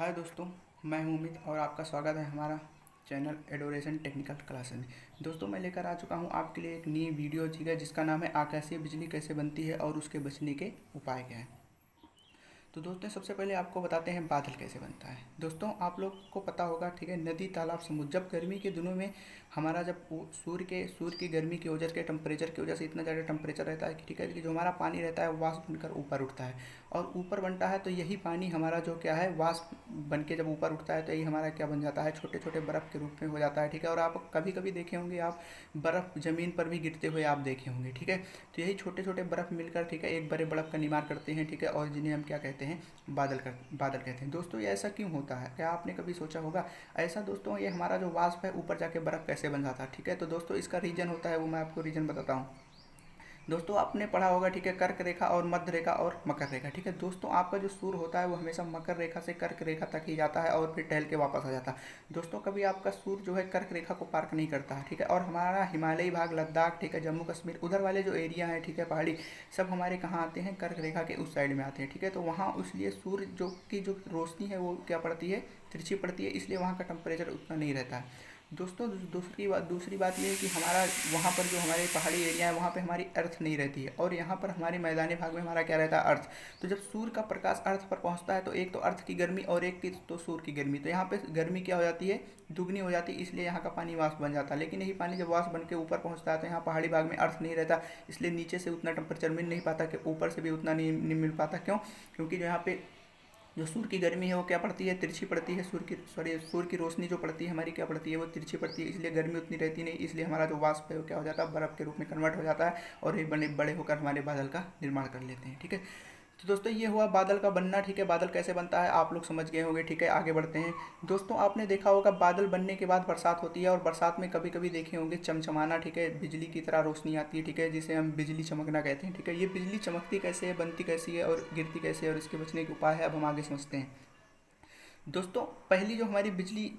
हाय दोस्तों, मैं हूं उमित और आपका स्वागत है हमारा चैनल एडोरेशन टेक्निकल क्लासेस में। दोस्तों, मैं लेकर आ चुका हूं आपके लिए एक नई वीडियो जिसका नाम है आकाशीय बिजली कैसे बनती है और उसके बचने के उपाय क्या हैं। तो दोस्तों, सबसे पहले आपको बताते हैं बादल कैसे बनता है। दोस्तों, आप लोग को पता होगा, ठीक है, नदी तालाब समुद्र, जब गर्मी के दिनों में हमारा जब सूर्य की गर्मी की वजह के टेम्परेचर की वजह से इतना ज़्यादा टेम्परेचर रहता है कि ठीक है कि जो हमारा पानी रहता है वाष्प बनकर ऊपर उठता है और ऊपर बनता है, तो यही पानी हमारा जो क्या है वाष्प बन के जब ऊपर उठता है तो यही हमारा क्या बन जाता है, छोटे छोटे बर्फ़ के रूप में हो जाता है। ठीक है, और आप कभी कभी देखे होंगे, आप बर्फ़ ज़मीन पर भी गिरते हुए आप देखे होंगे। ठीक है, तो यही छोटे छोटे बर्फ़ मिलकर, ठीक है, एक बड़े बर्फ़ का निर्माण करते हैं। ठीक है, और जिन्हें हम क्या कहते हैं, बादल कहते हैं। दोस्तों, ये ऐसा क्यों होता है, क्या आपने कभी सोचा होगा ऐसा? दोस्तों, ये हमारा जो वाष्प है ऊपर जाके बर्फ़ कैसे बन जाता है। ठीक है, तो दोस्तों इसका रीज़न होता है, वो मैं आपको रीज़न बताता हूँ। दोस्तों, आपने पढ़ा होगा, ठीक है, कर्क रेखा और मध्य रेखा और मकर रेखा। ठीक है दोस्तों, आपका जो सूर्य होता है वो हमेशा मकर रेखा से कर्क रेखा तक ही जाता है और फिर टहल के वापस आ जाता है। दोस्तों, कभी आपका सूर्य जो है कर्क रेखा को पार नहीं करता है। ठीक है, और हमारा हिमालयी भाग, लद्दाख, ठीक है, जम्मू कश्मीर, उधर वाले जो एरिया हैं, ठीक है, पहाड़ी, सब हमारे कहाँ आते हैं, कर्क रेखा के उस साइड में आते हैं। ठीक है, तो वहाँ इसलिए सूर्य जो रोशनी है वो क्या पड़ती है, तिरछी पड़ती है, इसलिए वहाँ का टेम्परेचर उतना नहीं रहता है। दोस्तों, दूसरी बात ये है कि हमारा वहाँ पर जो हमारे पहाड़ी एरिया है वहाँ पे हमारी अर्थ नहीं रहती है और यहाँ पर हमारे मैदानी भाग में हमारा क्या रहता है, अर्थ। तो जब सूर्य का प्रकाश अर्थ पर पहुँचता है तो एक तो अर्थ की गर्मी और एक की तो सूर्य की गर्मी, तो यहाँ पे गर्मी क्या हो जाती है, दुगनी हो जाती है, इसलिए यहाँ का पानी वाष्प बन जाता है। लेकिन यही पानी जब वाष्प बन के ऊपर पहुँचता है तो यहाँ पहाड़ी भाग में अर्थ नहीं रहता, इसलिए नीचे से उतना टेम्परेचर मिल नहीं पाता, कि ऊपर से भी उतना नहीं मिल पाता। क्यों? क्योंकि जो यहाँ पे जो सूर्य की गर्मी है वो क्या पड़ती है, तिरछी पड़ती है। सूर्य की रोशनी जो पड़ती है हमारी क्या पड़ती है, वो तिरछी पड़ती है, इसलिए गर्मी उतनी रहती नहीं, इसलिए हमारा जो वाष्प है वो क्या हो जाता है, बर्फ़ के रूप में कन्वर्ट हो जाता है और ये बड़े बड़े होकर हमारे बादल का निर्माण कर लेते हैं। ठीक है, तो दोस्तों ये हुआ बादल का बनना। ठीक है, बादल कैसे बनता है आप लोग समझ गए होंगे। ठीक है, आगे बढ़ते हैं। दोस्तों, आपने देखा होगा बादल बनने के बाद बरसात होती है और बरसात में कभी कभी देखे होंगे चमचमाना, ठीक है, बिजली की तरह रोशनी आती है। ठीक है, जिसे हम बिजली चमकना कहते हैं। ठीक है, ये बिजली चमकती कैसे है, बनती कैसी है और गिरती कैसे है और इसके बचने के उपाय है, अब हम आगे समझते हैं। दोस्तों, पहली जो हमारी बिजली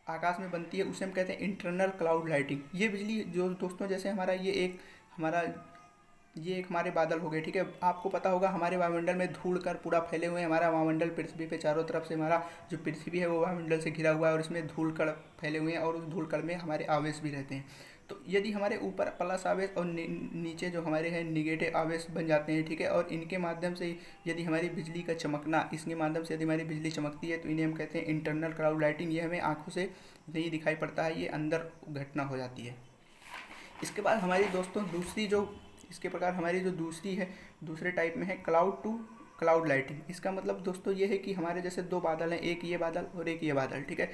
आकाश में बनती है उसे हम कहते हैं इंटरनल क्लाउड लाइटिंग। ये बिजली जो दोस्तों, जैसे हमारा ये एक हमारे बादल हो गए। ठीक है, आपको पता होगा हमारे वायुमंडल में धूल कर पूरा फैले हुए हैं। हमारा वायुमंडल पृथ्वी पे चारों तरफ से, हमारा जो पृथ्वी है वो वायुमंडल से घिरा हुआ है और इसमें धूल कण फैले हुए हैं और उस धूल कण में हमारे आवेश भी रहते हैं। तो यदि हमारे ऊपर प्लस आवेश और नीचे जो हमारे हैं निगेटिव आवेश बन जाते हैं। ठीक है, और इनके माध्यम से यदि हमारी बिजली का चमकना, इसके माध्यम से यदि हमारी बिजली चमकती है तो इन्हें हम कहते हैं इंटरनल क्लाउड लाइटिंग। ये हमें आंखों से नहीं दिखाई पड़ता है, ये अंदर घटना हो जाती है। इसके बाद हमारी दोस्तों दूसरी जो इसके प्रकार हमारी जो दूसरी है, दूसरे टाइप में है क्लाउड टू क्लाउड लाइटिंग। इसका मतलब दोस्तों ये है कि हमारे जैसे दो बादल हैं, एक ये बादल और एक ये बादल। ठीक है,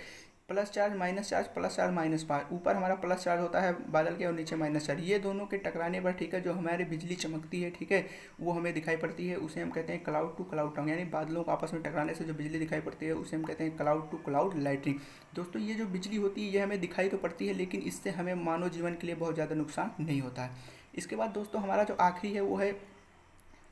plus charge minus charge, plus charge minus charge, ऊपर हमारा प्लस चार्ज होता है बादल के और नीचे माइनस चार्ज। ये दोनों के टकराने पर, ठीक है, जो हमारी बिजली चमकती है, ठीक है, वो हमें दिखाई पड़ती है, उसे हम कहते हैं क्लाउड टू क्लाउड टाउन। यानी बादलों को आपस में टकराने से जो बिजली दिखाई पड़ती है उसे हम कहते हैं क्लाउड टू क्लाउड लाइटिंग। दोस्तों, ये जो बिजली होती है ये हमें दिखाई तो पड़ती है, लेकिन इससे हमें मानव जीवन के लिए बहुत ज़्यादा नुकसान नहीं होता है। इसके बाद दोस्तों हमारा जो आखिरी है वो है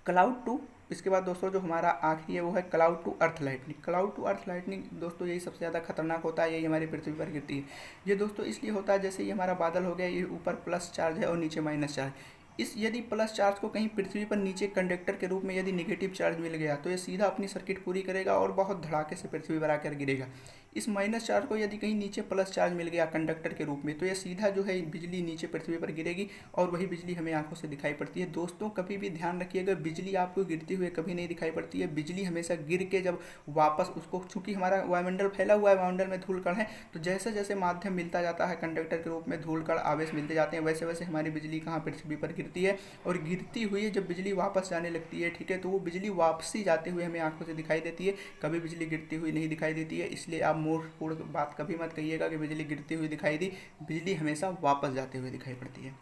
क्लाउड टू इसके बाद दोस्तों जो हमारा आखिरी है वो है cloud to earth lightning. Cloud to earth lightning दोस्तों यही सबसे ज़्यादा खतरनाक होता है, यही हमारी पृथ्वी पर गिरती है। ये दोस्तों इसलिए होता है, जैसे ये हमारा बादल हो गया, ये ऊपर प्लस चार्ज है और नीचे माइनस चार्ज। इस यदि प्लस चार्ज को कहीं पृथ्वी पर नीचे कंडक्टर के रूप में यदि निगेटिव चार्ज मिल गया तो ये सीधा अपनी सर्किट पूरी करेगा और बहुत धड़ाके से पृथ्वी पर आकर गिरेगा। इस माइनस चार्ज को यदि कहीं नीचे प्लस चार्ज मिल गया कंडक्टर के रूप में तो ये सीधा जो है बिजली नीचे पृथ्वी पर गिरेगी और वही बिजली हमें आंखों से दिखाई पड़ती है। दोस्तों, कभी भी ध्यान रखिएगा, बिजली आपको गिरती हुई कभी नहीं दिखाई पड़ती है। बिजली हमेशा गिर के जब वापस उसको, चूंकि हमारा वायुमंडल फैला हुआ है, वायुमंडल में धूल कण है, तो जैसे जैसे माध्यम मिलता जाता है कंडक्टर के रूप में, धूल कण आवेश मिलते जाते हैं, वैसे वैसे हमारी बिजली कहाँ पृथ्वी पर गिरती है और गिरती हुई जब बिजली वापस जाने लगती है, ठीक है, तो वो बिजली वापसी जाते हुए हमें आंखों से दिखाई देती है। कभी बिजली गिरती हुई नहीं दिखाई देती है, इसलिए आप मूर्खपूर्ण बात कभी मत कहिएगा कि बिजली गिरती हुई दिखाई दी। बिजली हमेशा वापस जाते हुए दिखाई पड़ती है।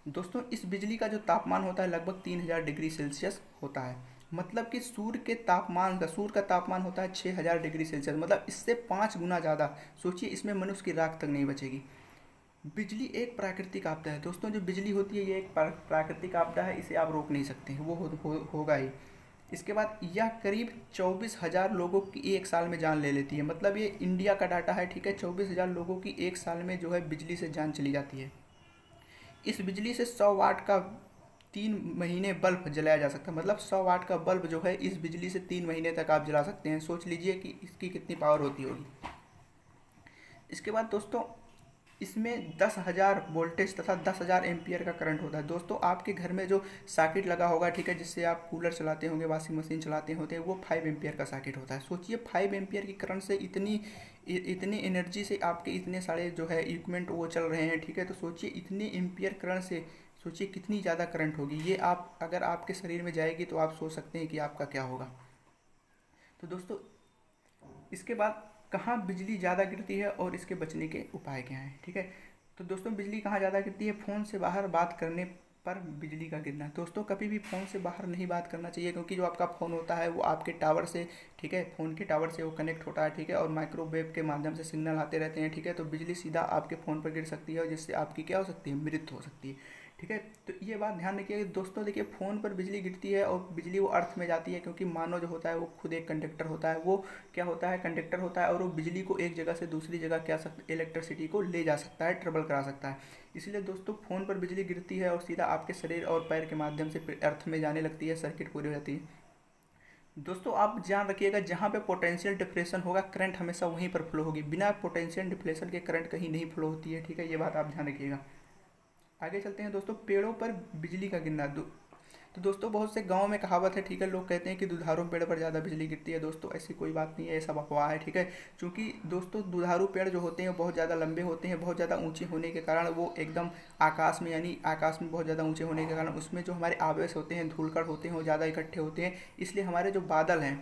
दोस्तों, इस बिजली का जो तापमान होता है लगभग 3000 डिग्री सेल्सियस होता है। मतलब कि सूर्य का तापमान होता है 6000 डिग्री सेल्सियस, मतलब इससे 5 गुना ज़्यादा। सोचिए, इसमें मनुष्य की राख तक नहीं बचेगी। बिजली एक प्राकृतिक आपदा है दोस्तों। जो बिजली होती है ये एक प्राकृतिक आपदा है, इसे आप रोक नहीं सकते, वो होगा ही। इसके बाद यह करीब 24,000 लोगों की एक साल में जान ले लेती है। मतलब ये इंडिया का डाटा है, ठीक है, 24,000 लोगों की एक साल में जो है बिजली से जान चली जाती है। इस बिजली से 100 वाट का 3 महीने बल्ब जलाया जा सकता है। मतलब 100 वाट का बल्ब जो है इस बिजली से 3 महीने तक आप जला सकते हैं। सोच लीजिए कि इसकी कितनी पावर होती होगी। इसके बाद दोस्तों इसमें 10,000 वोल्टेज तथा 10,000 एम्पियर का करंट होता है। दोस्तों आपके घर में जो सॉकेट लगा होगा, ठीक है, जिससे आप कूलर चलाते होंगे, वॉशिंग मशीन चलाते होते हैं, वो 5 एम्पियर का सॉकेट होता है। सोचिए 5 एम्पियर की करंट से इतनी एनर्जी से आपके इतने सारे जो है इक्विपमेंट वो चल रहे हैं, ठीक है। तो सोचिए इतनी एम्पियर करंट से सोचिए कितनी ज़्यादा करंट होगी। ये आप अगर आपके शरीर में जाएगी तो आप सोच सकते हैं कि आपका क्या होगा। तो दोस्तों इसके बाद कहाँ बिजली ज़्यादा गिरती है और इसके बचने के उपाय क्या हैं, ठीक है। तो दोस्तों बिजली कहाँ ज़्यादा गिरती है? फ़ोन से बाहर बात करने पर बिजली का गिरना। दोस्तों कभी भी फ़ोन से बाहर नहीं बात करना चाहिए, क्योंकि जो आपका फ़ोन होता है वो आपके टावर से, ठीक है, फ़ोन के टावर से वो कनेक्ट होता है, ठीक है, और माइक्रोवेव के माध्यम से सिग्नल आते रहते हैं, ठीक है। तो बिजली सीधा आपके फ़ोन पर गिर सकती है और जिससे आपकी क्या हो सकती है? मृत्यु हो सकती है, ठीक है। तो ये बात ध्यान रखिए दोस्तों। देखिए फ़ोन पर बिजली गिरती है और बिजली वो अर्थ में जाती है, क्योंकि मानव जो होता है वो खुद एक कंडक्टर होता है। वो क्या होता है? कंडक्टर होता है, और वो बिजली को एक जगह से दूसरी जगह क्या सकता, इलेक्ट्रिसिटी को ले जा सकता है, ट्रेवल करा सकता है। इसलिए दोस्तों फ़ोन पर बिजली गिरती है और सीधा आपके शरीर और पैर के माध्यम से अर्थ में जाने लगती है, सर्किट पूरी हो जाती है। दोस्तों आप ध्यान रखिएगा, जहाँ पे पोटेंशियल डिप्रेशन होगा करंट हमेशा वहीं पर फ्लो होगी। बिना पोटेंशियल डिप्रेशन के करंट कहीं नहीं फ्लो होती है, ठीक है। ये बात आप ध्यान रखिएगा। आगे चलते हैं दोस्तों, पेड़ों पर बिजली का गिरना। तो दोस्तों बहुत से गांव में कहावत है, ठीक है, लोग कहते हैं कि दुधारू पेड़ पर ज़्यादा बिजली गिरती है। दोस्तों ऐसी कोई बात नहीं है, ये सब अफवाह है, ठीक है। क्योंकि दोस्तों दुधारू पेड़ जो होते हैं बहुत ज़्यादा लंबे होते हैं, बहुत ज़्यादा ऊंचे होने के कारण वो एकदम आकाश में, यानी आकाश में बहुत ज़्यादा ऊंचे होने के कारण उसमें जो हमारे आवेश होते हैं, धूलकण होते हैं, वो ज़्यादा इकट्ठे होते हैं। इसलिए हमारे जो बादल हैं,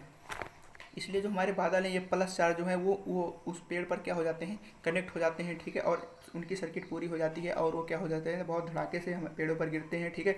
इसलिए जो हमारे बादल हैं ये प्लस चार्ज जो है वो उस पेड़ पर क्या हो जाते हैं? कनेक्ट हो जाते हैं, ठीक है, और उनकी सर्किट पूरी हो जाती है और वो क्या हो जाते हैं? बहुत धड़ाके से हम पेड़ों पर गिरते हैं, ठीक है,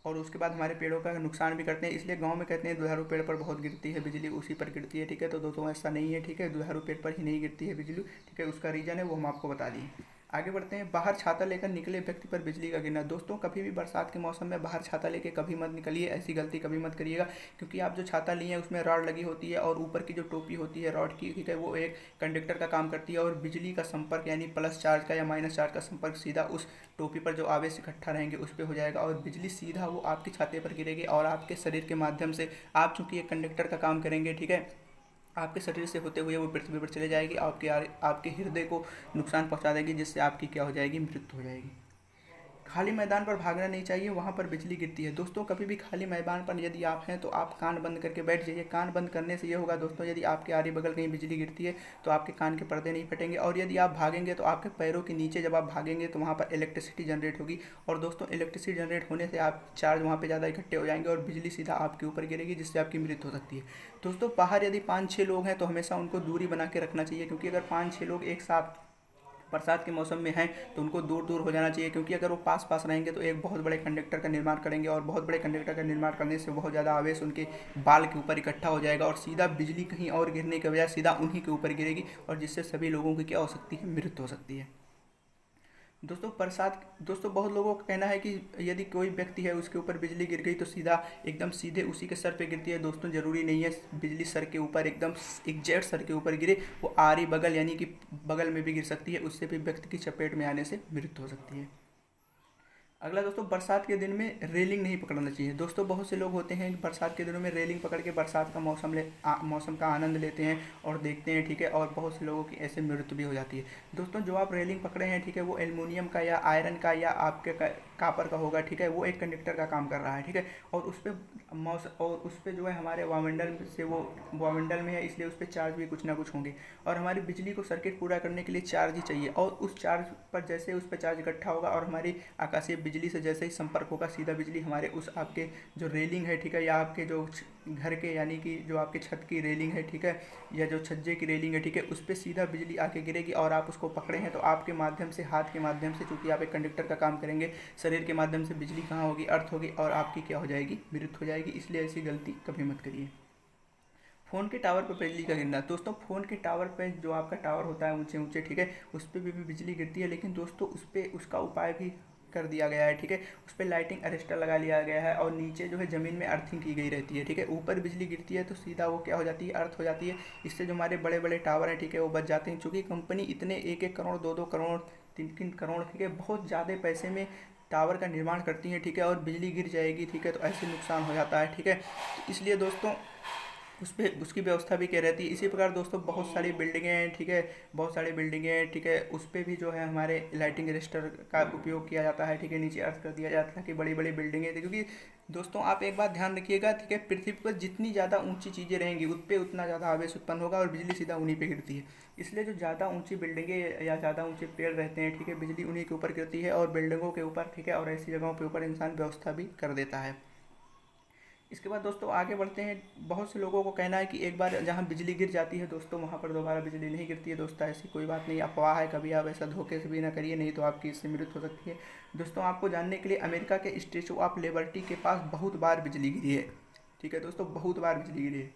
और उसके बाद हमारे पेड़ों का नुकसान भी करते हैं। इसलिए गांव में कहते हैं दुधारू पेड़ पर बहुत गिरती है बिजली, उसी पर गिरती है, ठीक है। तो दोस्तों ऐसा नहीं है, ठीक है, दुधारू पेड़ पर ही नहीं गिरती है बिजली, ठीक है। उसका रीज़न है वो हम आपको बता दिए। आगे बढ़ते हैं, बाहर छाता लेकर निकले व्यक्ति पर बिजली का गिरना। दोस्तों कभी भी बरसात के मौसम में बाहर छाता लेके कभी मत निकलिए, ऐसी गलती कभी मत करिएगा। क्योंकि आप जो छाता लिए हैं उसमें रॉड लगी होती है और ऊपर की जो टोपी होती है रॉड की, ठीक है, वो एक कंडक्टर का काम करती है और बिजली का संपर्क यानी प्लस चार्ज का या माइनस चार्ज का संपर्क सीधा उस टोपी पर जो आवेश इकट्ठा रहेंगे उस पर हो जाएगा और बिजली सीधा वो आपके छाते पर गिरेगी और आपके शरीर के माध्यम से, आप चूंकि एक कंडक्टर का काम करेंगे, ठीक है, आपके शरीर से होते हुए वो पृथ्वी पर चले जाएगी, आपके हृदय को नुकसान पहुंचा देगी, जिससे आपकी क्या हो जाएगी? मृत्यु हो जाएगी। खाली मैदान पर भागना नहीं चाहिए, वहाँ पर बिजली गिरती है। दोस्तों कभी भी खाली मैदान पर यदि आप हैं तो आप कान बंद करके बैठ जाइए। कान बंद करने से ये होगा दोस्तों, यदि आपके आरी बगल कहीं बिजली गिरती है तो आपके कान के पर्दे नहीं फटेंगे, और यदि आप भागेंगे तो आपके पैरों के नीचे जब आप भागेंगे तो वहाँ पर इलेक्ट्रिसिटी जनरेट होगी, और दोस्तों इलेक्ट्रिसिटी जनरेट होने से आप चार्ज वहाँ पर ज़्यादा इकट्ठे हो जाएंगे और बिजली सीधा आपके ऊपर गिरेगी, जिससे आपकी मृत्यु हो सकती है। दोस्तों बाहर यदि 5-6 लोग हैं तो हमेशा उनको दूरी बना के रखना चाहिए, क्योंकि अगर 5-6 लोग एक साथ बरसात के मौसम में हैं तो उनको दूर दूर हो जाना चाहिए, क्योंकि अगर वो पास पास रहेंगे तो एक बहुत बड़े कंडक्टर का निर्माण करेंगे और बहुत बड़े कंडक्टर का निर्माण करने से बहुत ज़्यादा आवेश उनके बाल के ऊपर इकट्ठा हो जाएगा और सीधा बिजली कहीं और गिरने के बजाय सीधा उन्हीं के ऊपर गिरेगी और जिससे सभी लोगों की क्या हो सकती है? मृत्यु हो सकती है। दोस्तों बहुत लोगों का कहना है कि यदि कोई व्यक्ति है उसके ऊपर बिजली गिर गई तो सीधा एकदम सीधे उसी के सर पे गिरती है। दोस्तों ज़रूरी नहीं है बिजली सर के ऊपर एकदम एग्जैक्ट सर के ऊपर गिरे, वो आरी बगल यानी कि बगल में भी गिर सकती है, उससे भी व्यक्ति की चपेट में आने से मृत्यु हो सकती है। अगला दोस्तों, बरसात के दिन में रेलिंग नहीं पकड़ना चाहिए। दोस्तों बहुत से लोग होते हैं बरसात के दिनों में रेलिंग पकड़ के बरसात का मौसम का आनंद लेते हैं और देखते हैं, ठीक है, और बहुत से लोगों की ऐसे मृत्यु भी हो जाती है। दोस्तों जो आप रेलिंग पकड़े हैं, ठीक है, वो एल्युमिनियम का या आयरन का या आपके कापर का होगा, ठीक है, वो एक कंडक्टर का काम कर रहा है, ठीक है, और उस पर जो है हमारे वायुमंडल से वो वायुमंडल में है, इसलिए उस पर चार्ज भी कुछ ना कुछ होंगे और हमारी बिजली को सर्किट पूरा करने के लिए चार्ज ही चाहिए, और उस चार्ज पर जैसे उस पर चार्ज इकट्ठा होगा और हमारी आकाशीय बिजली से जैसे ही संपर्क होगा सीधा बिजली हमारे उस आपके जो रेलिंग है, ठीक है, या आपके जो घर के यानी कि जो आपके छत की रेलिंग है, ठीक है, या जो छज्जे की रेलिंग है, ठीक है, उस पर सीधा बिजली आके गिरेगी और आप उसको पकड़े हैं तो आपके माध्यम से, हाथ के माध्यम से, चूंकि आप एक कंडक्टर का काम करेंगे, शरीर के माध्यम से बिजली कहाँ होगी? अर्थ होगी और आपकी क्या हो जाएगी? मृत्यु हो जाएगी। इसलिए ऐसी गलती कभी मत करिए। फ़ोन के टावर पर बिजली का गिरना। दोस्तों फ़ोन के टावर पे जो आपका टावर होता है ऊंचे ऊंचे, ठीक है, उस पर भी बिजली गिरती है, लेकिन दोस्तों उस पर उसका उपाय भी कर दिया गया है, ठीक है, उस पर लाइटिंग अरेस्टर लगा लिया गया है और नीचे जो है ज़मीन में अर्थिंग की गई रहती है, ठीक है। ऊपर बिजली गिरती है तो सीधा वो क्या हो जाती है? अर्थ हो जाती है। इससे जो हमारे बड़े बड़े टावर हैं, ठीक है, वो बच जाते हैं, चूँकि कंपनी इतने 1-1 करोड़ 2-2 करोड़ 3-3 करोड़, ठीक है, बहुत ज़्यादा पैसे में टावर का निर्माण करती हैं, ठीक है, और बिजली गिर जाएगी, ठीक है, तो ऐसे नुकसान हो जाता है, ठीक है। तो इसलिए दोस्तों उस पर उसकी व्यवस्था भी क्या रहती है। इसी प्रकार दोस्तों बहुत सारी बिल्डिंगें हैं, ठीक है, बहुत सारी बिल्डिंगें हैं, ठीक है, उस पर भी जो है हमारे लाइटिंग अरेस्टर का उपयोग किया जाता है, ठीक है, नीचे अर्थ कर दिया जाता है कि बड़ी बड़ी बिल्डिंगें, क्योंकि दोस्तों आप एक बात ध्यान रखिएगा, ठीक है, पृथ्वी पर जितनी ज़्यादा ऊंची चीज़ें रहेंगी उस पर उतना ज़्यादा आवेश उत्पन्न होगा और बिजली सीधा उन्हीं पे गिरती है। इसलिए जो ज़्यादा ऊंची बिल्डिंगें या ज़्यादा ऊंचे पेड़ रहते हैं, ठीक है, बिजली उन्हीं के ऊपर गिरती है और बिल्डिंगों के ऊपर, ठीक है, और ऐसी जगहों के ऊपर इंसान व्यवस्था भी कर देता है। इसके बाद दोस्तों आगे बढ़ते हैं। बहुत से लोगों को कहना है कि एक बार जहाँ बिजली गिर जाती है दोस्तों वहाँ पर दोबारा बिजली नहीं गिरती है। दोस्तों ऐसी कोई बात नहीं, अफवाह है, कभी आप ऐसा धोखे से भी ना करिए, नहीं तो आपकी इससे मृत्यु हो सकती है। दोस्तों आपको जानने के लिए, अमेरिका के स्टैचू ऑफ लिबर्टी के पास बहुत बार बिजली गिरी है, ठीक है दोस्तों, बहुत बार बिजली गिरी है।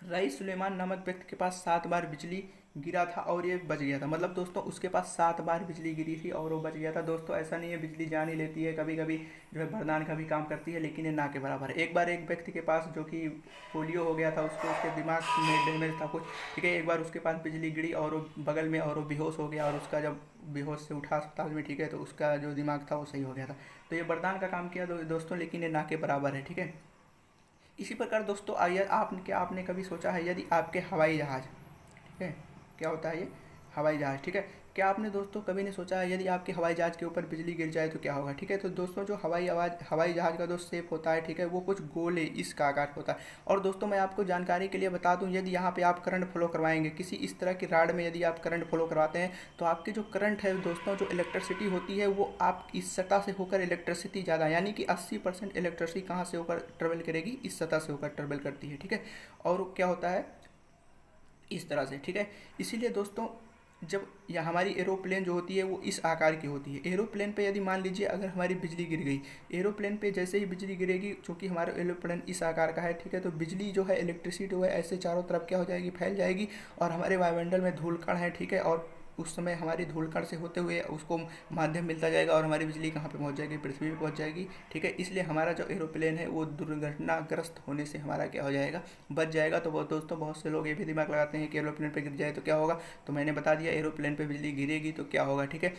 रईस सुलेमान नामक व्यक्ति के पास 7 बार बिजली गिरा था और ये बच गया था। मतलब दोस्तों उसके पास 7 बार बिजली गिरी थी और वो बच गया था। दोस्तों ऐसा नहीं है बिजली जान ही लेती है, कभी कभी जो है वरदान का भी काम करती है, लेकिन ये ना के बराबर है। एक बार एक व्यक्ति के पास जो कि पोलियो हो गया था, उसको उसके दिमाग में डैमेज था कुछ, ठीक है, एक बार उसके पास बिजली गिरी और वो बगल में, और वो बेहोश हो गया, और उसका जब बेहोश से उठा अस्पताल में, ठीक है, तो उसका जो दिमाग था वो सही हो गया था। तो ये वरदान का काम किया दोस्तों, लेकिन ये ना के बराबर है, ठीक है। इसी प्रकार दोस्तों आइए, आपने कभी सोचा है यदि आपके हवाई जहाज़, ठीक है, क्या होता है ये हवाई जहाज़, ठीक है, क्या आपने दोस्तों कभी नहीं सोचा है यदि आपके हवाई जहाज़ के ऊपर बिजली गिर जाए तो क्या होगा, ठीक है। तो दोस्तों जो हवाई जहाज़ का जो शेप होता है, ठीक है, वो कुछ गोल है, इसका आकार होता है। और दोस्तों मैं आपको जानकारी के लिए बता दूं, यदि यहाँ पे आप करंट फ्लो करवाएंगे किसी इस तरह की राड में, यदि आप करंट फ्लो करवाते हैं तो आपके जो करंट है दोस्तों, जो इलेक्ट्रिसिटी होती है वो आप इस सतह से होकर इलेक्ट्रिसिटी ज़्यादा, यानी कि 80% इलेक्ट्रिसिटी कहाँ से होकर ट्रेवल करेगी, इस सतह से होकर ट्रेवल करती है, ठीक है। और क्या होता है इस तरह से, ठीक है। इसीलिए दोस्तों जब या हमारी एरोप्लेन जो होती है वो इस आकार की होती है। एरोप्लेन पे यदि मान लीजिए अगर हमारी बिजली गिर गई, एरोप्लेन पे जैसे ही बिजली गिरेगी, चूँकि हमारा एरोप्लेन इस आकार का है, ठीक है, तो बिजली जो है, इलेक्ट्रिसिटी जो है ऐसे चारों तरफ क्या हो जाएगी, फैल जाएगी, और हमारे वायुमंडल में धूलकण है, ठीक है, और उस समय हमारी धूलकण से होते हुए उसको माध्यम मिलता जाएगा और हमारी बिजली कहाँ पे पहुँच जाएगी, पृथ्वी पे पहुँच जाएगी, ठीक है। इसलिए हमारा जो एरोप्लेन है वो दुर्घटनाग्रस्त होने से हमारा क्या हो जाएगा, बच जाएगा। तो वो दोस्तों बहुत से लोग ये भी दिमाग लगाते हैं कि एरोप्लेन पे गिर जाए तो क्या होगा, तो मैंने बता दिया एरोप्लेन पे बिजली गिरेगी तो क्या होगा, ठीक है।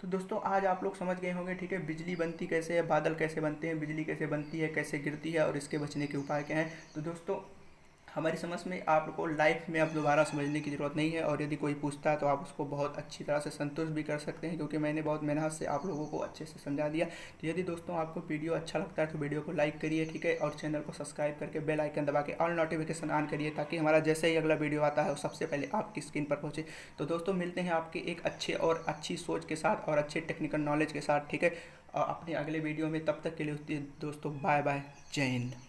तो दोस्तों आज आप लोग समझ गए होंगे, ठीक है, बिजली बनती कैसे है, बादल कैसे बनते हैं, बिजली कैसे बनती है, कैसे गिरती है और इसके बचने के उपाय क्या हैं। तो दोस्तों हमारी समझ में आपको लाइफ में अब दोबारा समझने की ज़रूरत नहीं है, और यदि कोई पूछता है तो आप उसको बहुत अच्छी तरह से संतुष्ट भी कर सकते हैं, क्योंकि मैंने बहुत मेहनत से आप लोगों को अच्छे से समझा दिया। तो यदि दोस्तों आपको वीडियो अच्छा लगता है तो वीडियो को लाइक करिए, ठीक है, और चैनल को सब्सक्राइब करके बेल आइकन दबा के ऑल नोटिफिकेशन ऑन करिए, ताकि हमारा जैसे ही अगला वीडियो आता है वो सबसे पहले आपकी स्क्रीन पर पहुँचे। तो दोस्तों मिलते हैं आपके एक अच्छे और अच्छी सोच के साथ और अच्छे टेक्निकल नॉलेज के साथ, ठीक है, और अपने अगले वीडियो में। तब तक के लिए दोस्तों बाय बाय, जय हिंद।